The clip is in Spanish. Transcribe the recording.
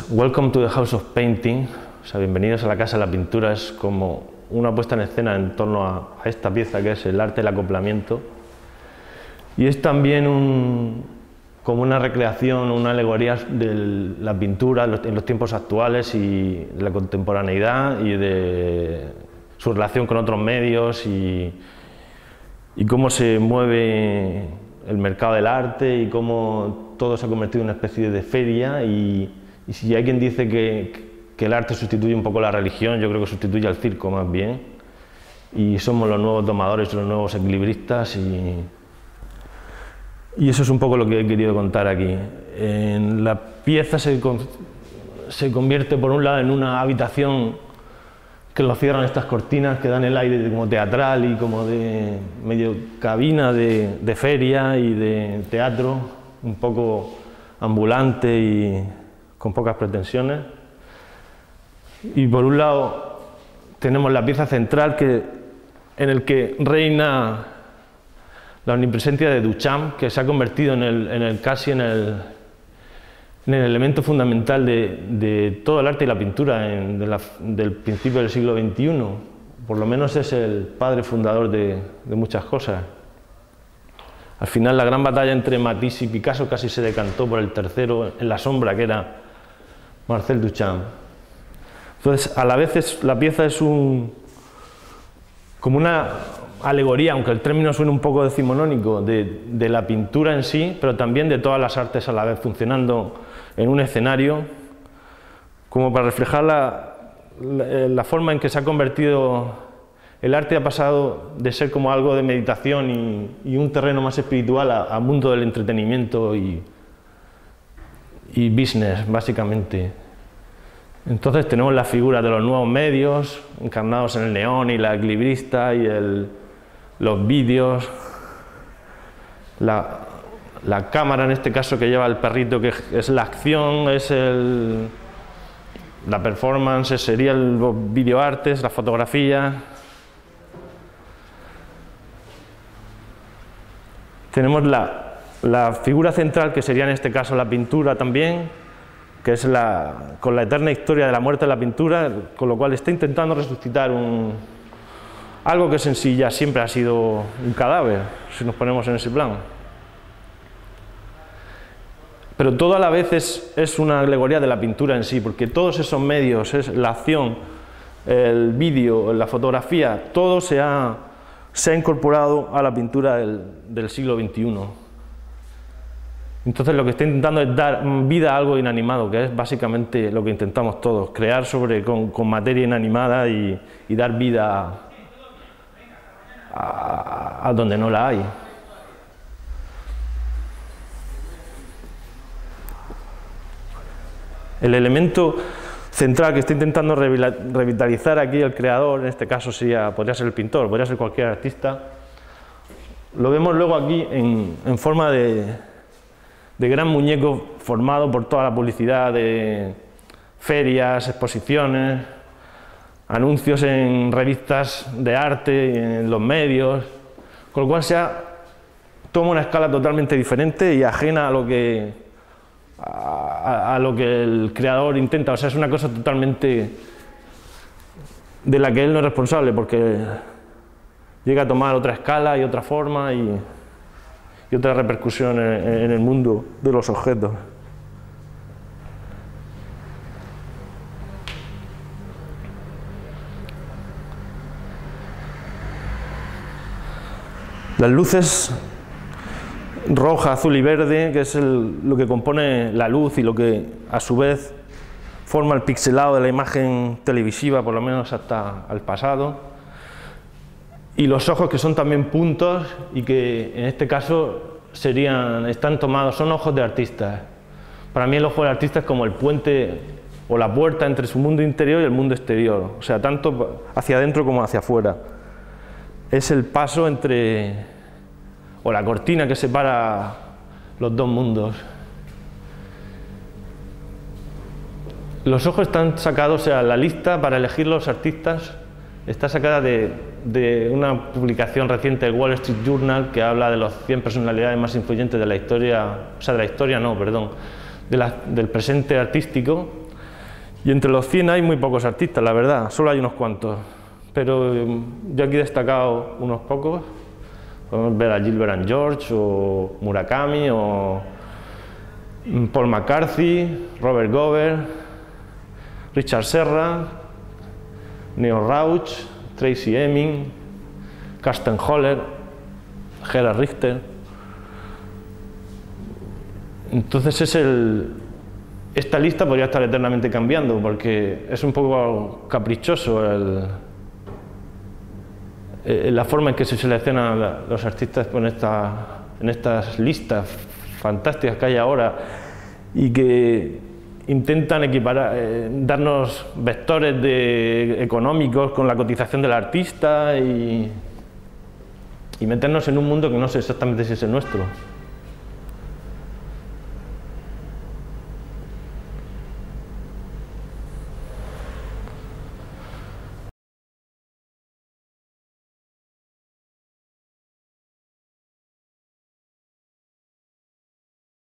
Pues Welcome to the House of Painting, o sea, bienvenidos a la Casa de la Pintura, es como una puesta en escena en torno a esta pieza que es el arte del acoplamiento, y es también como una recreación, una alegoría de la pintura en los tiempos actuales y de la contemporaneidad y de su relación con otros medios y cómo se mueve el mercado del arte y cómo todo se ha convertido en una especie de feria y si hay quien dice que el arte sustituye un poco la religión, yo creo que sustituye al circo más bien, y somos los nuevos domadores, los nuevos equilibristas y eso es un poco lo que he querido contar aquí. La pieza se convierte por un lado en una habitación que lo cierran estas cortinas que dan el aire como teatral y como de medio cabina de feria y de teatro, un poco ambulante y con pocas pretensiones. Y por un lado tenemos la pieza central en el que reina la omnipresencia de Duchamp, que se ha convertido casi en el elemento fundamental de todo el arte y la pintura del principio del siglo XXI. Por lo menos es el padre fundador de muchas cosas. Al final la gran batalla entre Matisse y Picasso casi se decantó por el tercero en la sombra, que era Marcel Duchamp. Entonces, a la vez la pieza es como una alegoría, aunque el término suene un poco decimonónico, de la pintura en sí, pero también de todas las artes a la vez, funcionando en un escenario, como para reflejar la forma en que se ha convertido el arte. Ha pasado de ser como algo de meditación y un terreno más espiritual al mundo del entretenimiento y business, básicamente. Entonces tenemos la figura de los nuevos medios, encarnados en el neón y la equilibrista y los vídeos, la cámara en este caso que lleva el perrito, que es la acción, es la performance, serían los videoartes, la fotografía. Tenemos la figura central, que sería en este caso la pintura también, que es con la eterna historia de la muerte de la pintura, con lo cual está intentando resucitar algo que en sí ya siempre ha sido un cadáver, si nos ponemos en ese plan. Pero todo a la vez es una alegoría de la pintura en sí, porque todos esos medios, la acción, el vídeo, la fotografía, todo se ha incorporado a la pintura del siglo XXI. Entonces lo que está intentando es dar vida a algo inanimado, que es básicamente lo que intentamos todos, crear con materia inanimada y dar vida a donde no la hay. El elemento central que está intentando revitalizar aquí el creador, en este caso podría ser el pintor, podría ser cualquier artista, lo vemos luego aquí en forma de gran muñeco formado por toda la publicidad de ferias, exposiciones, anuncios en revistas de arte, en los medios, con lo cual toma una escala totalmente diferente y ajena a lo que el creador intenta. O sea, es una cosa totalmente de la que él no es responsable, porque llega a tomar otra escala y otra forma y otra repercusión en el mundo de los objetos. Las luces roja, azul y verde, que es lo que compone la luz y lo que a su vez forma el pixelado de la imagen televisiva, por lo menos hasta el pasado. Y los ojos, que son también puntos y que en este caso están tomados, son ojos de artistas. Para mí el ojo del artista es como el puente o la puerta entre su mundo interior y el mundo exterior, o sea, tanto hacia adentro como hacia afuera. Es el paso o la cortina que separa los dos mundos. Los ojos están sacados, o sea, la lista para elegir los artistas está sacada de una publicación reciente del Wall Street Journal, que habla de las 100 personalidades más influyentes de la historia, o sea, de la historia no, perdón, del presente artístico, Y entre los 100 hay muy pocos artistas, la verdad, solo hay unos cuantos. Pero yo aquí he destacado unos pocos. Podemos ver a Gilbert and George, o Murakami, o Paul McCarthy, Robert Gover, Richard Serra, Neo Rauch, Tracy Emin, Carsten Höller, Gerhard Richter. Entonces esta lista podría estar eternamente cambiando, porque es un poco caprichoso la forma en que se seleccionan los artistas en estas listas fantásticas que hay ahora y que intentan equiparar, darnos vectores económicos con la cotización del artista y meternos en un mundo que no sé exactamente si es el nuestro.